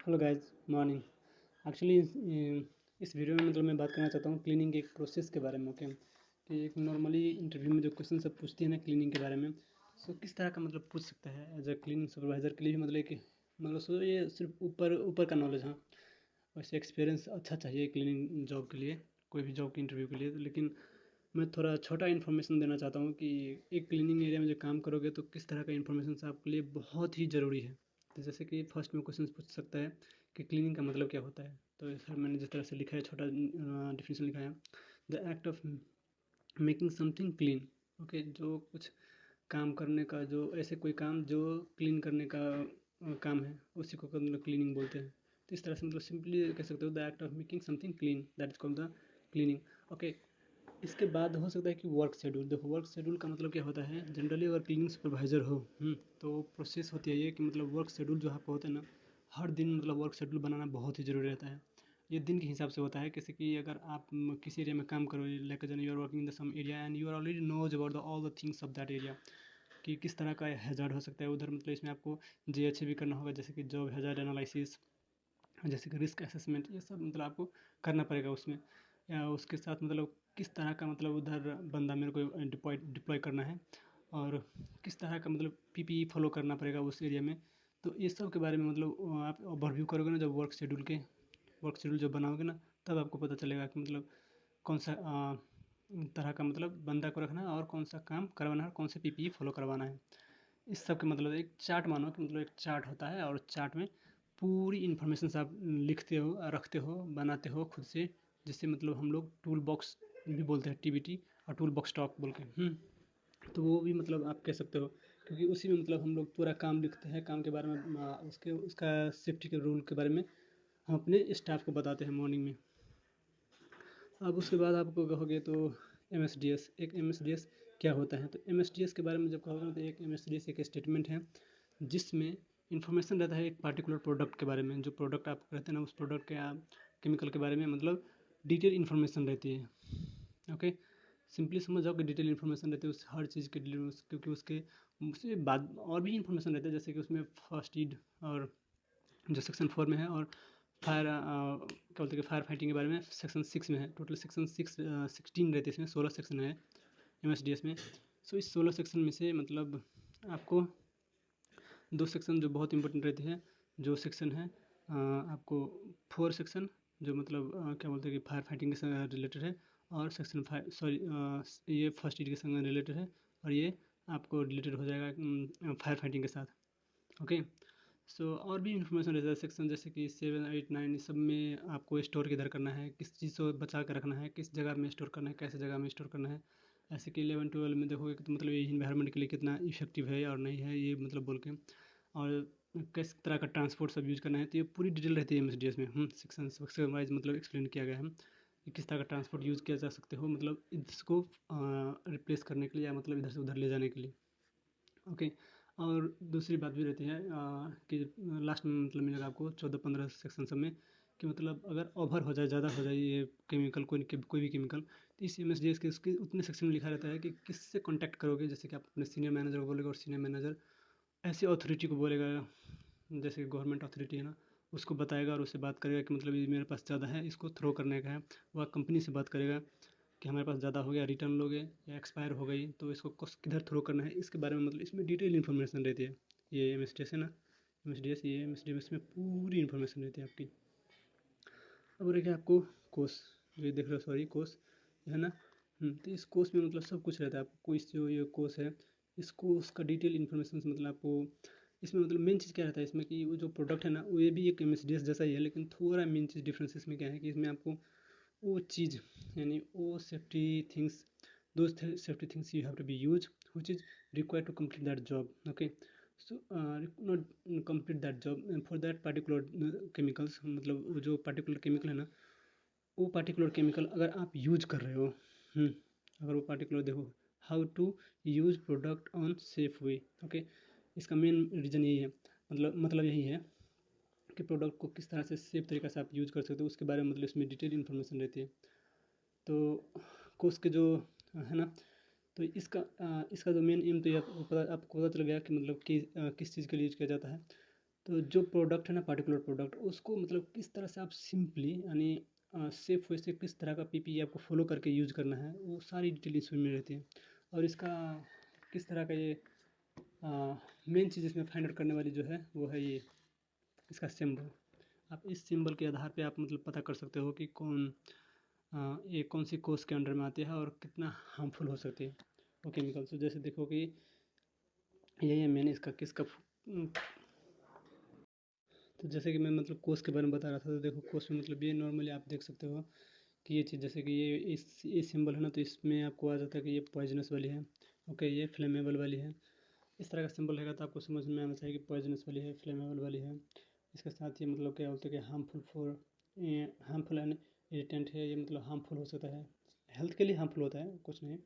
Hello guys, morning. Actually इस video में मतलब मैं बात करना चाहता हूँ क्लीनिंग के एक प्रोसेस के बारे में। ओके, कि एक नॉर्मली इंटरव्यू में जो क्वेश्चन सब पूछती है ना क्लीनिंग के बारे में, सो किस तरह का मतलब पूछ सकता है एज अ क्लीनिंग सुपरवाइजर के लिए भी, मतलब कि मतलब सो ये सिर्फ ऊपर ऊपर का नॉलेज। हाँ, वैसे एक्सपीरियंस अच्छा चाहिए क्लीनिंग जॉब के लिए, कोई भी जॉब के इंटरव्यू के लिए। लेकिन मैं थोड़ा छोटा इन्फॉर्मेशन देना चाहता हूँ कि एक क्लीनिंग एरिया में जो काम करोगे तो किस तरह का इन्फॉर्मेशन आपके लिए बहुत ही ज़रूरी है। तो जैसे कि फर्स्ट में क्वेश्चन पूछ सकता है कि क्लीनिंग का मतलब क्या होता है। तो सर मैंने जिस तरह से लिखा है, छोटा डिफिनेशन लिखा है, the act of making something clean. Okay, जो कुछ काम करने का, जो ऐसे कोई काम जो क्लीन करने का काम है, उसी को मतलब क्लीनिंग बोलते हैं। तो इस तरह से मतलब सिंपली कह सकते हो the act of making something clean, that is called the cleaning. Okay, इसके बाद हो सकता है कि वर्क शेड्यूल। देखो, वर्क शेड्यूल का मतलब क्या होता है, जनरली अगर क्लीनिंग सुपरवाइजर हो तो प्रोसेस होती है ये कि मतलब वर्क शेड्यूल जो आपका होता है ना, हर दिन मतलब वर्क शेड्यूल बनाना बहुत ही ज़रूरी रहता है। ये दिन के हिसाब से होता है। जैसे कि अगर आप किसी एरिया में काम करो, like you are working in the some area and you are already knows about the all the things of that area, कि किस तरह का हैज़ार्ड हो सकता है उधर। मतलब इसमें आपको जीएचए भी करना होगा, जैसे कि जॉब हैज़ार्ड एनालिसिस, जैसे कि रिस्क असेसमेंट, ये सब मतलब आपको करना पड़ेगा उसमें। या उसके साथ मतलब किस तरह का मतलब उधर बंदा मेरे को डिप्लॉय करना है, और किस तरह का मतलब पीपीई फॉलो करना पड़ेगा उस एरिया में। तो ये सब के बारे में मतलब आप ओवरव्यू करोगे ना, जब वर्क शेड्यूल जब बनाओगे ना, तब आपको पता चलेगा कि मतलब कौन सा तरह का मतलब बंदा को रखना है और कौन सा काम करवाना है और कौन से पीपीई फॉलो करवाना है। इस सब के मतलब एक चार्ट मानो कि मतलब एक चार्ट होता है, और चार्ट में पूरी इन्फॉर्मेशन आप लिखते हो, रखते हो, बनाते हो खुद से, जिससे मतलब हम लोग टूल बॉक्स भी बोलते हैं, टीबीटी, और टूल बॉक्स टॉक बोल के। तो वो भी मतलब आप कह सकते हो, क्योंकि उसी में मतलब हम लोग पूरा काम लिखते हैं, काम के बारे में, उसके उसका सेफ्टी के रूल के बारे में हम अपने स्टाफ को बताते हैं मॉर्निंग में। अब उसके बाद आपको कहोगे तो एम एस डी एस क्या होता है। तो एम एस डी एस के बारे में जब कहोगे तो एक एम एस डी एस एक स्टेटमेंट है जिसमें इंफॉर्मेशन रहता है एक पार्टिकुलर प्रोडक्ट के बारे में। जो प्रोडक्ट आप कहते हैं ना, उस प्रोडक्ट के केमिकल के बारे में मतलब डिटेल इन्फॉर्मेशन रहती है। ओके, सिंपली समझ जाओ कि डिटेल इन्फॉर्मेशन रहती है उस हर चीज़ के डिटेल, क्योंकि उसके बाद और भी इन्फॉर्मेशन रहता है, जैसे कि उसमें फर्स्ट एड और जो सेक्शन 4 में है, और फायर क्या बोलते हैं कि फायर फाइटिंग के बारे में सेक्शन 6 में है। टोटल सेक्शन 16 रहते हैं, इसमें 16 सेक्शन है एम एस डी एस में। सो इस 16 सेक्शन में से मतलब आपको दो सेक्शन जो बहुत इंपॉर्टेंट रहते हैं, जो सेक्शन है आपको 4 सेक्शन, जो मतलब क्या बोलते हैं कि फायर फाइटिंग के संग रिलेटेड है, और सेक्शन 5 सॉरी ये फर्स्ट एड के संग रिलेटेड है, और ये आपको रिलेटेड हो जाएगा फायर फाइटिंग के साथ। ओके, सो और भी इन्फॉर्मेशन रहता है सेक्शन, जैसे कि 7 8 9, इस सब में आपको स्टोर किधर करना है, किस चीज़ को बचा कर रखना है, किस जगह में स्टोर करना है, कैसे जगह में स्टोर करना है। ऐसे कि 11 12 में देखोगे कि तो मतलब ये इन्वायरमेंट के लिए कितना इफेक्टिव है और नहीं है, ये मतलब बोल के, और किस तरह का ट्रांसपोर्ट सब यूज़ करना है। तो ये पूरी डिटेल रहती है एम एस डी एस में। सेक्शन सेक्शन वाइज मतलब एक्सप्लेन किया गया है कि किस तरह का ट्रांसपोर्ट यूज़ किया जा सकते हो, मतलब इसको रिप्लेस करने के लिए, या मतलब इधर से उधर ले जाने के लिए। ओके, और दूसरी बात भी रहती है कि लास्ट में मतलब मिलेगा आपको 14 15 सेक्शन सब में, कि मतलब अगर ओवर हो जाए, ज़्यादा हो जाए ये केमिकल, कोई भी केमिकल, तो इस एम एस डी एस के उसके उतने सेक्शन में लिखा रहता है कि किससे कॉन्टैक्ट करोगे। जैसे कि आप अपने सीनियर मैनेजर को बोलेगा, और सीनियर मैनेजर ऐसी अथॉरिटी को बोलेगा, जैसे कि गवर्नमेंट अथॉरिटी है ना, उसको बताएगा और उससे बात करेगा कि मतलब ये मेरे पास ज़्यादा है, इसको थ्रो करने का है। वह कंपनी से बात करेगा कि हमारे पास ज़्यादा हो गया, रिटर्न लोगे या एक्सपायर हो गई, तो इसको किधर थ्रो करना है, इसके बारे में मतलब इसमें डिटेल इन्फॉर्मेशन रहती है। ये एम एस डी एस है ना, एम एस डी एस, ये एम एस डी एस में पूरी इन्फॉर्मेशन रहती है आपकी। अब रह गया आपको कोर्स, जो ये देख रहे हो, सॉरी, कोर्स है ना। तो इस कोर्स में मतलब सब कुछ रहता है आपको। इस जो ये कोर्स है, इस कोर्स का डिटेल इन्फॉर्मेशन मतलब आपको इसमें मतलब मेन चीज़ क्या रहता है इसमें, कि वो जो प्रोडक्ट है ना, वो ये भी एक एम एस डी एस जैसा ही है, लेकिन थोड़ा मेन चीज़ डिफरेंस इसमें क्या है कि इसमें आपको वो चीज़, यानी वो safety things, those safety things you have to be used which is required to complete that job. Okay, so not complete that job for that particular chemicals, मतलब वो जो particular chemical है ना, वो particular chemical अगर आप use कर रहे हो, अगर वो particular देखो, how to use product on safe way. Okay, इसका मेन रीज़न यही है, मतलब यही है कि प्रोडक्ट को किस तरह से सेफ तरीका से आप यूज कर सकते हो, उसके बारे में मतलब इसमें डिटेल इन्फॉर्मेशन रहती है। तो कोर्स के जो है ना, तो इसका जो मेन एम तो ये आपको पता चल गया कि मतलब कि किस चीज़ के लिए यूज किया जाता है। तो जो प्रोडक्ट है ना, पर्टिकुलर प्रोडक्ट, उसको मतलब किस तरह से आप सिंपली यानी सेफ वे से किस तरह का पीपीई आपको फॉलो करके यूज़ करना है, वो सारी डिटेल इसमें में रहती है। और इसका किस तरह का ये मेन चीज़ इसमें फाइंड आउट करने वाली जो है वो है ये इसका सिंबल। आप इस सिंबल के आधार पे आप मतलब पता कर सकते हो कि ये कौन सी कोर्स के अंडर में आती है और कितना हार्मफुल हो सकती है वो केमिकल। तो जैसे देखो कि यही है मैंने इसका किसका तो जैसे कि मैं मतलब कोर्स के बारे में बता रहा था, तो देखो कोर्स में मतलब ये नॉर्मली आप देख सकते हो कि ये चीज़ जैसे कि ये सिंबल है ना, तो इसमें आपको आ जाता है कि ये पॉइजनस वाली है, ओके, ये फ्लेमेबल वाली है। इस तरह का सिंबल रहेगा तो आपको समझ में आना चाहिए कि पॉइजनस वाली है, फ्लेमेबल वाली है। इसके साथ ये मतलब क्या बोलते हैं कि हार्मफुल एंड इरिटेंट है, ये मतलब हार्मफुल हो सकता है, हेल्थ के लिए हार्मफुल होता है, कुछ नहीं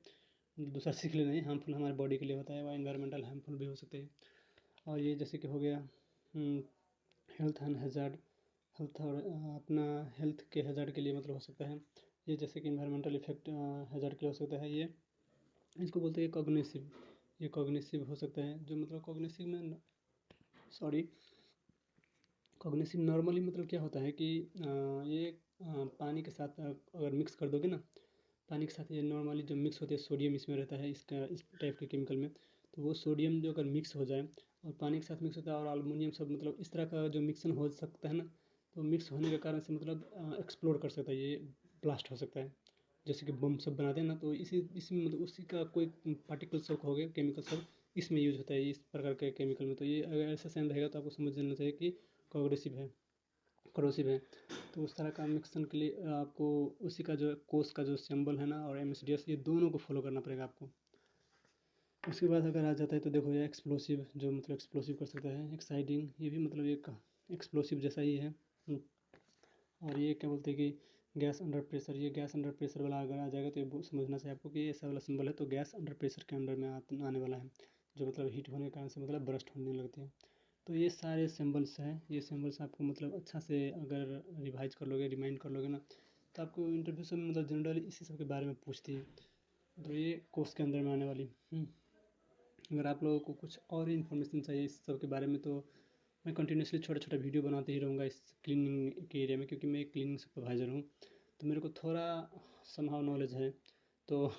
दूसरा सीख लेना नहीं, हार्मफुल हमारे बॉडी के लिए होता है, वो एनवायरमेंटल हार्मफुल भी हो सकते हैं। और ये जैसे कि हो गया हेल्थ एंड हैज़ार्ड, हेल्थ और अपना हेल्थ के हैज़ार्ड के लिए मतलब हो सकता है। ये जैसे कि इन्वायरमेंटल इफेक्ट हैज़ार्ड के लिए हो सकता है। ये इसको बोलते हैं कॉग्निसिव, ये कॉग्निसिव हो सकता है, जो मतलब कॉग्निसिव में सॉरी कॉग्निसिव नॉर्मली मतलब क्या होता है कि ये पानी के साथ अगर मिक्स कर दोगे ना, पानी के साथ ये नॉर्मली जो मिक्स होती है सोडियम इसमें रहता है, इसका इस टाइप के केमिकल में। तो वो सोडियम जो अगर मिक्स हो जाए और पानी के साथ मिक्स होता है और अल्मोनियम सब मतलब इस तरह का जो मिक्सन हो सकता है ना, तो मिक्स होने के कारण से मतलब एक्सप्लोर कर सकता है, ये ब्लास्ट हो सकता है। जैसे कि बम सब बनाते हैं ना, तो इसी इसी में मतलब उसी का कोई पार्टिकल सब हो गया, केमिकल सब इसमें यूज होता है इस प्रकार के केमिकल में। तो ये अगर ऐसा सेम रहेगा तो आपको समझ लेना चाहिए कि कॉग्रेसिव है, करोसिव है। तो उस तरह का मिक्सन के लिए आपको उसी का जो कोस का जो सिंबल है ना और एमएसडीएस, ये दोनों को फॉलो करना पड़ेगा आपको। उसके बाद अगर आ जाता है तो देखो ये एक्सप्लोसिव, जो मतलब एक्सप्लोसिव कर सकता है, एक्साइटिंग, ये भी मतलब एक एक्सप्लोसिव जैसा ही है। और ये क्या बोलते हैं कि गैस अंडर प्रेशर, ये गैस अंडर प्रेशर वाला अगर आ जाएगा तो ये समझना चाहिए आपको कि ऐसा वाला सिंबल है तो गैस अंडर प्रेशर के अंडर में आने वाला है, जो मतलब हीट होने के कारण से मतलब बर्स्ट होने लगती है। तो ये सारे सिंबल्स हैं, ये सिंबल्स आपको मतलब अच्छा से अगर रिवाइज कर लोगे, रिमाइंड कर लोगे ना, तो आपको इंटरव्यू से मतलब जनरली इसी सब के बारे में पूछती है। तो ये कोर्स के अंदर में आने वाली। अगर आप लोगों को कुछ और इन्फॉर्मेशन चाहिए इस सब के बारे में, तो मैं कंटिन्यूसली छोटा छोटा वीडियो बनाते ही रहूँगा इस क्लीनिंग के एरिया में, क्योंकि मैं एक क्लीनिंग सुपरवाइज़र हूँ, तो मेरे को थोड़ा समहाउ नॉलेज है। तो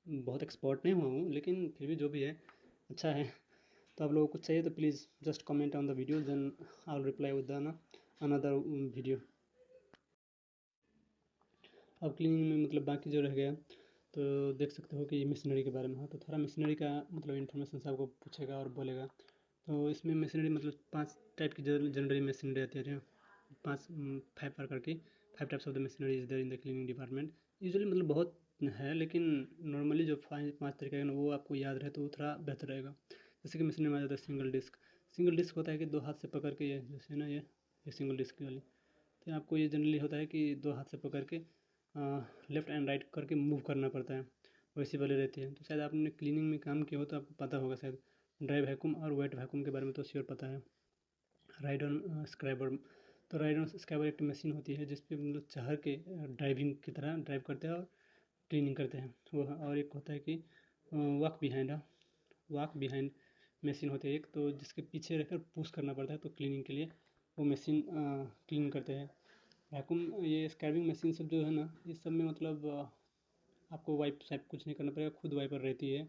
बहुत एक्सपर्ट नहीं हुआ हूँ, लेकिन फिर भी जो भी है अच्छा है। तो आप लोगों को चाहिए तो please just comment on the video, then I will reply with another video. अब क्लीनिंग में मतलब बाकी जो रह गया, तो देख सकते हो कि ये मशीनरी के बारे में है, तो थोड़ा मशीनरी का मतलब इन्फॉर्मेशन से आपको पूछेगा और बोलेगा। तो इसमें मशीनरी मतलब 5 टाइप की जनरली मशीनरी आती है, 5 5 प्रकार की, 5 types of the machinery is there in the cleaning department. Usually मतलब बहुत है, लेकिन नॉर्मली जो 5 तरीके का ना वो आपको याद रहे तो थोड़ा बेहतर रहेगा। जैसे कि मशीनरी में आ जाता है सिंगल डिस्क। सिंगल डिस्क होता है कि 2 हाथ से पकड़ के, ये जैसे ना ये सिंगल डिस्क वाली, तो आपको ये जनरली होता है कि 2 हाथ से पकड़ के लेफ़्ट एंड राइट करके मूव करना पड़ता है, वैसी वाली रहती है। तो शायद आपने क्लीनिंग में काम किया हो तो आपको पता होगा शायद। ड्राई वैक्यूम और वेट वैक्यूम के बारे में तो श्योर पता है। राइड ऑन स्क्रैबर, तो राइड ऑन स्क्रैबर एक मशीन होती है जिसपे मतलब चढ़ के ड्राइविंग की तरह ड्राइव करते हैं और क्लीनिंग करते हैं वो। और एक होता है कि वॉक बिहाइंड मशीन होती है एक, तो जिसके पीछे रहकर पुश करना पड़ता है, तो क्लीनिंग के लिए वो मशीन क्लीन करते हैं। वैक्यूम, ये स्क्रैबिंग मशीन सब जो है ना, इस सब में मतलब आपको वाइप साइप कुछ नहीं करना पड़ेगा, खुद वाइपर रहती है।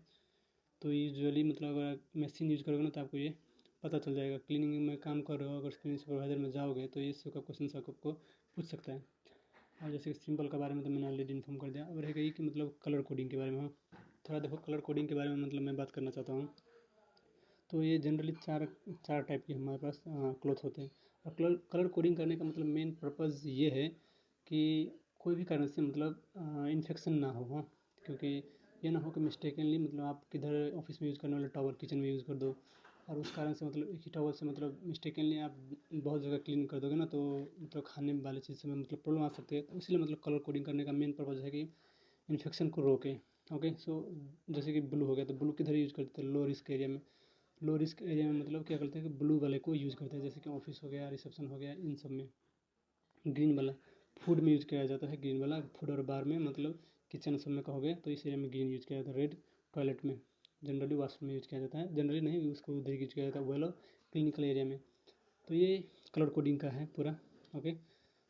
तो यूजुअली मतलब अगर मशीन यूज़ करोगे ना तो आपको ये पता चल जाएगा। क्लीनिंग में काम कर रहे हो, अगर क्लीनिंग सुपरवाइजर में जाओगे तो ये सब का क्वेश्चन आपको पूछ सकता है। और जैसे कि सिंबल के बारे में तो मैंने ऑलरेडी इन्फॉर्म कर दिया। अब रह गई कि मतलब कलर कोडिंग के बारे में। थोड़ा देखो कलर कोडिंग के बारे में मतलब मैं बात करना चाहता हूँ। तो ये जनरली चार चार टाइप के हमारे पास क्लॉथ होते हैं। और कलर कोडिंग करने का मतलब मेन पर्पज़ ये है कि कोई भी कारण से मतलब इन्फेक्शन ना हो, हाँ, क्योंकि ये ना हो कि मिस्टेकनली मतलब आप किधर ऑफिस में यूज़ करने वाले टॉवल किचन में यूज़ कर दो, और उस कारण से मतलब एक ही टॉवल से मतलब मिस्टेकनली आप बहुत जगह क्लीन कर दोगे ना, तो मतलब खाने वाली चीज़ से मतलब प्रॉब्लम आ सकती है। तो इसलिए मतलब कलर कोडिंग करने का मेन पर्पज़ है कि इन्फेक्शन को रोके। ओके, सो जैसे कि ब्लू हो गया, तो ब्लू किधर यूज़ करते हैं, लो रिस्क एरिया में। लो रिस्क एरिया में मतलब क्या करते हैं कि ब्लू वाले को यूज़ करते हैं, जैसे कि ऑफिस हो गया, रिसेप्शन हो गया, इन सब में। ग्रीन वाला फूड में यूज़ किया जाता है, ग्रीन वाला फूड और बार में मतलब किचन सब में कहोगे तो इस एरिया में ग्रीन यूज़ किया जाता है। रेड टॉयलेट में, जनरली वॉशरूम में यूज़ किया जाता है, जनरली नहीं उसको उधर यूज़ किया जाता है, वेलो क्लिनिकल एरिया में। तो ये कलर कोडिंग का है पूरा। ओके,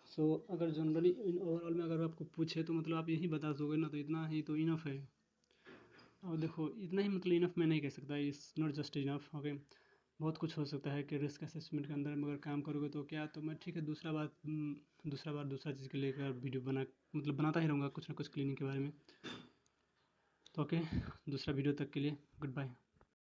सो अगर जनरली ओवरऑल में अगर आपको पूछे तो मतलब आप यही बता दोगे ना, तो इतना ही तो इनफ है। और देखो इतना ही मतलब इनफ मैं नहीं कह सकता, is not just enough. Okay, बहुत कुछ हो सकता है कि रिस्क असेसमेंट के अंदर में अगर काम करोगे तो क्या, तो मैं ठीक है दूसरा बार दूसरा चीज़ के लेकर वीडियो बनाता ही रहूँगा कुछ ना कुछ क्लीनिंग के बारे में। तो ओके, दूसरा वीडियो तक के लिए गुड बाय।